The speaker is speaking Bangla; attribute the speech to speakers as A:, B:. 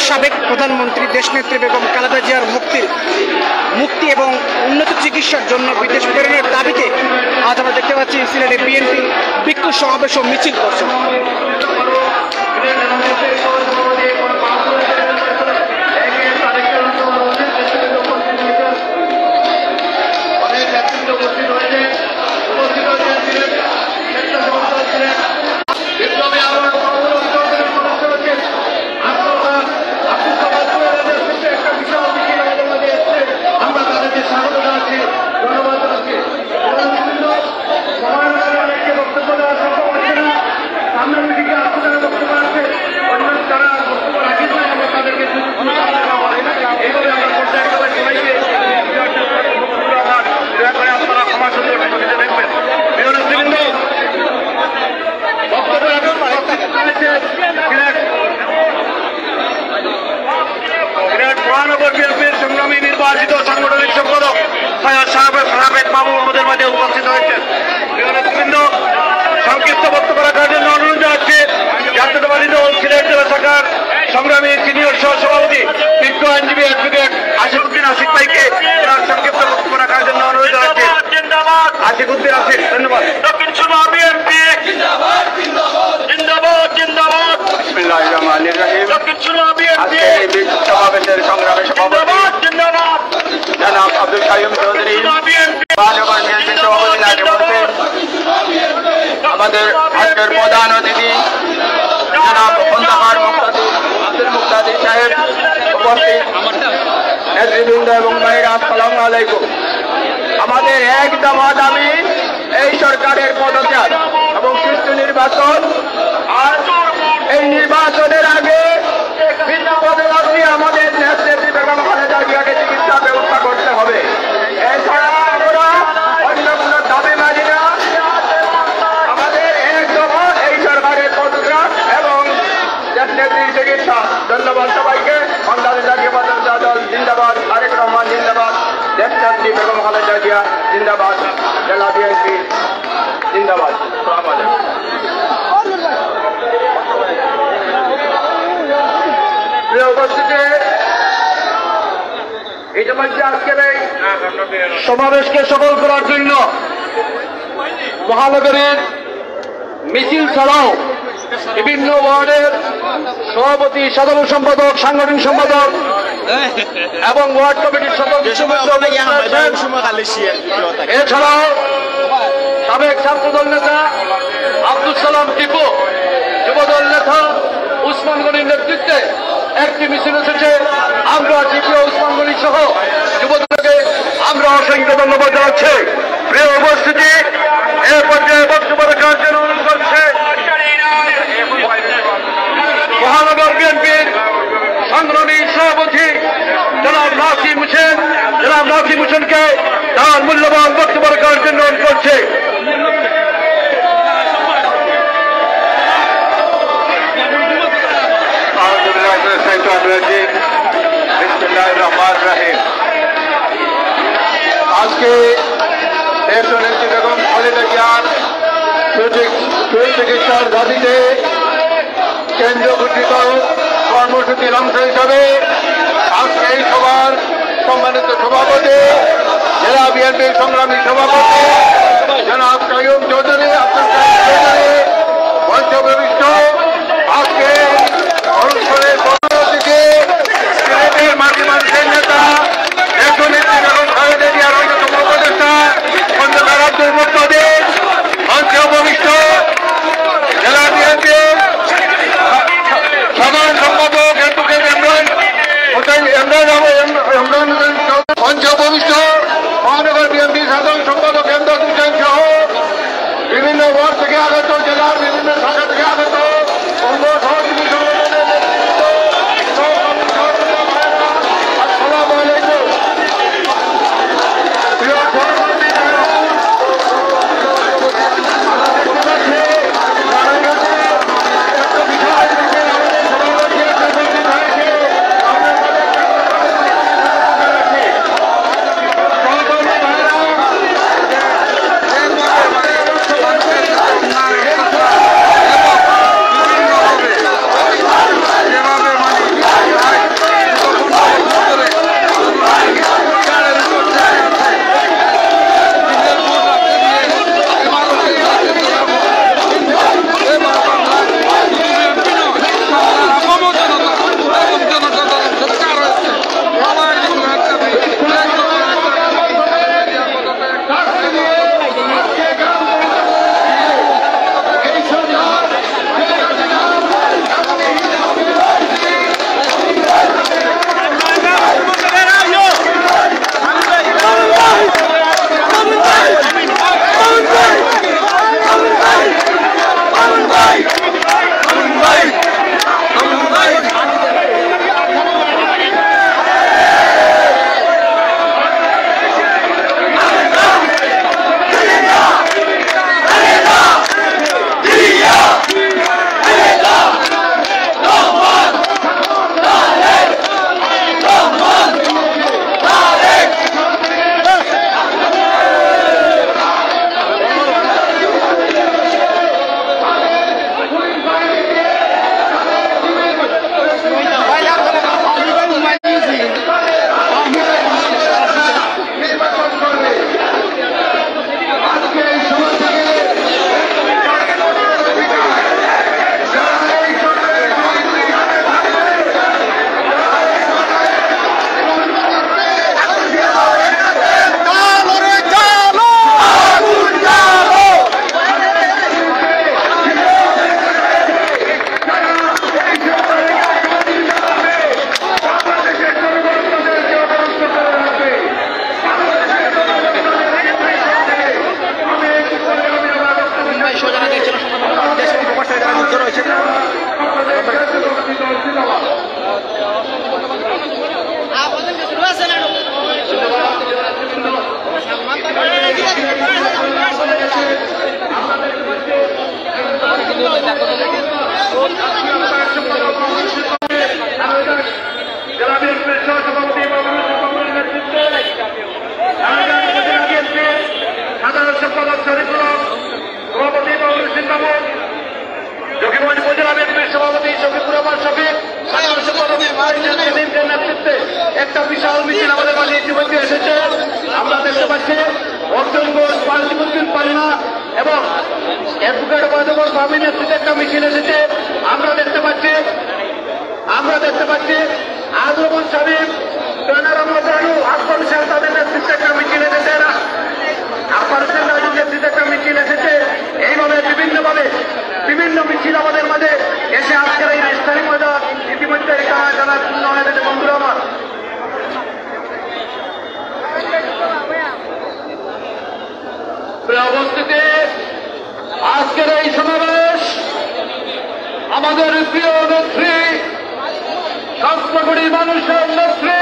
A: সাবেক প্রধানমন্ত্রী দেশনেত্রী বেগম খালেদা জিয়ার মুক্তি এবং উন্নত চিকিৎসার জন্য বিদেশ প্রেরণের দাবিতে আজ আমরা দেখতে পাচ্ছি সিলেটে বিএনপি বিক্ষোভ সমাবেশ ও মিছিল করছে।
B: নির্বাচিত সাংগঠনিক সম্পাদক সাবেক মাহবুবের মাঝে উপস্থিত হয়েছেন। সংক্ষিপ্ত বক্তব্য রাখার জন্য অনুরোধ জানাচ্ছি জাতীয়তাবাদী দল সিলেট জেলা শাখার সংগ্রামী সিনিয়র সহসভাপতি বিজ্ঞ আইনজীবী অ্যাডভোকেট আশিকুদ্দিন আসিফ ভাইকে সংক্ষিপ্ত বক্তব্য রাখার জন্য অনুরোধ জানাচ্ছি। আশিকুদ্দিন আসিফ, ধন্যবাদ। দক্ষিণ সুমা বিএনপি জিন্দাবাদ জিন্দাবাদ জিন্দাবাদ। বিসমিল্লাহির রহমানির রহিম। দক্ষিণ সুমা বিএনপি সমাবেশের সংগ্রামী সভাপতি জনাব আব্দুল কাইয়ুম চৌধুরী, আমাদের আজকের প্রধান অতিথি জনাব খন্দকার আব্দুল মুক্তাদির সাহেব উপস্থিত, নেতৃবৃন্দ এবং ভাইরা, আসসালামু আলাইকুম। আমাদের এক দফা দাবি এই সরকারের পদত্যাগ এবং সুষ্ঠু নির্বাচন। আর এই নির্বাচনের আগে ভিন্ন পদযাত্রী আমাদের নেত্রী বেগম খালেদা জিয়াকে চিকিৎসা ব্যবস্থা করতে হবে। এছাড়া আমরা অন্য কোন দাবি মানি না। আমাদের এক দফা এই সরকারের পদত্যাগ এবং নেত্রীর চিকিৎসা। ধন্যবাদ সবাইকে। বাংলাদেশ জাতীয়তাবাদী দল জিন্দাবাদ, তারেক রহমান জিন্দাবাদ, দেশনেত্রী বেগম খালেদা জিয়া জিন্দাবাদ, জেলা বিএনপি জিন্দাবাদ। উপস্থিতি ইতিমধ্যে আজকের এই সমাবেশকে সফল করার জন্য মহানগরীর মিছিল ছাড়াও বিভিন্ন ওয়ার্ডের সভাপতি, সাধারণ সম্পাদক, সাংগঠনিক সম্পাদক এবং ওয়ার্ড কমিটির সদস্য, এছাড়াও সাবেক ছাত্রদল নেতা আব্দুল সালাম টিপু, যুবদল নেতা উসমান গনির নেতৃত্বে একটি মিছিল এসেছে। আমরা জিপিও উসমান গনি সহ যুবদলকে আমরা অসংখ্য ধন্যবাদ জানাচ্ছি। প্রিয় উপস্থিতি, এ পর্যায়ে বক্তব্য রাখার জন্য অনুরোধ করছে মহানগর বিএনপির সংগ্রামী সভাপতি জনাব নাসিম হোসেন। জনাব নাসিম হোসেনকে তার মূল্যবান বক্তব্য রাখার জন্য অনুরোধ করছে। আজকে দেশনেত্রী বেগম খালেদা জিয়ার সুচিকিৎসার দাবিতে কেন্দ্র ঘোষিত কর্মসূচির অংশ হিসাবে আজকে এই সভার সম্মানিত সভাপতি, জেলা বিএনপির সংগ্রামী সভাপতি জনাব কাইয়ুম চৌধুরী, আব্দুল কাইয়ুম চৌধুরী মঞ্চ প্রবিষ্ট। আজকে অনুষ্ঠানের প্রধান অতিথি সিলেটের মাটি মানুষের নেতা দেশনেত্রী বেগম খালেদা জিয়ার অন্যতম উপদেষ্টা খন্দকার আব্দুল মুক্তাদির, মঞ্চে উপবিষ্ট জেলা বিএনপির সাধারণ সম্পাদক অ্যাডভোকেট মঞ্চে উপবিষ্ট মহানগর বিএনপির সাধারণ সম্পাদক এমদাদ হোসেন সহ বিভিন্ন ওয়ার্ড থেকে আগত জেলা জেলা বিএনপির সহসভাপতি বাবুল নেতৃত্বে সাধারণ সম্পাদক শরীফুল হক, সভাপতি বাবুল হোসেন বাবু, জকিগঞ্জ উপজেলা বিএনপির সভাপতি শফিকুর রহমান শফিক, সাধারণ সম্পাদক সেলিমদের নেতৃত্বে একটা বিশাল মিছিল আমাদের মাঝে ইতিমধ্যে এসেছে। আমরা দেখতে পাচ্ছি অর্জনগঞ্জ পার্টিউদ্দিন পালিনা এবং অ্যাডভোকেট ওবায়দুল ফাহমির নেতৃত্বে একটা মিছিল এসেছে। আমরা দেখতে পাচ্ছি আজরমান সাহেব, টয়নার আহমদ রানু, আকবর সাহেব তাদের নেতৃত্বে একটা মিছিল এসেছে। আকবর হোসেন রাজুর নেতৃত্বে একটা মিছিল এসেছে। এইভাবে বিভিন্ন মিছিল আমাদের মাঝে এসে আজকের এই স্থায়ী ময়দান ইতিমধ্যে জানা পূর্ণ হয়ে গেছে। বন্ধুরা আমার, অবস্থিতি আজকের এই সমাবেশ আমাদের প্রিয় নেত্রী, স্বাস্থ্যকরী মানুষের নেত্রী